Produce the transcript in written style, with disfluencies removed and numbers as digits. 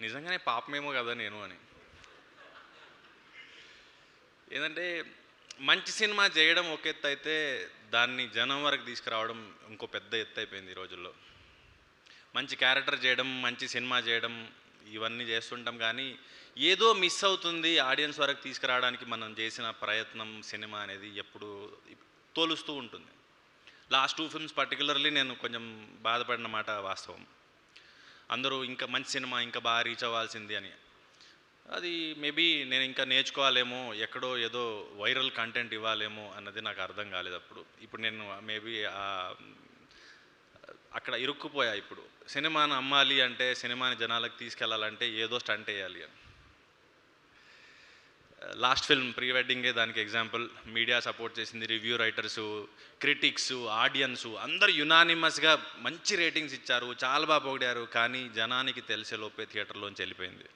నిజంగానే పాపమేమో కదా నేను అని. ఏంటంటే మంచి సినిమా చేయడం ఒక ఎత్తు అయితే దాన్ని జనం వరకు తీసుకురావడం ఇంకో పెద్ద ఎత్తు అయిపోయింది ఈ రోజుల్లో. మంచి క్యారెక్టర్ చేయడం, మంచి సినిమా చేయడం ఇవన్నీ చేస్తుంటాం కానీ ఏదో మిస్ అవుతుంది ఆడియన్స్ వరకు తీసుకురావడానికి మనం చేసిన ప్రయత్నం సినిమా అనేది ఎప్పుడు తోలుస్తూ ఉంటుంది. లాస్ట్ 2 ఫిల్మ్స్ పర్టికులర్లీ నేను కొంచెం బాధపడిన మాట వాస్తవం. అందరూ ఇంకా మంచి సినిమా ఇంకా బాగా రీచ్ అవ్వాల్సింది అని. అది మేబీ నేను ఇంకా నేర్చుకోవాలేమో, ఎక్కడో ఏదో వైరల్ కంటెంట్ ఇవ్వాలేమో అన్నది నాకు అర్థం కాలేదు అప్పుడు. ఇప్పుడు నేను మేబీ అక్కడ ఇరుక్కుపోయా. ఇప్పుడు సినిమాను అమ్మాలి అంటే, సినిమాని జనాలకు తీసుకెళ్లాలంటే ఏదో స్టంట్ వేయాలి అని. లాస్ట్ ఫిల్మ్ ప్రీ వెడ్డింగే దానికి ఎగ్జాంపుల్. మీడియా సపోర్ట్ చేసింది, రివ్యూ రైటర్సు, క్రిటిక్స్, ఆడియన్సు అందరూ యునానిమస్గా మంచి రేటింగ్స్ ఇచ్చారు, చాలా బాగా పొగిడారు. కానీ జనానికి తెలిసే లోపే థియేటర్లోంచి వెళ్ళిపోయింది.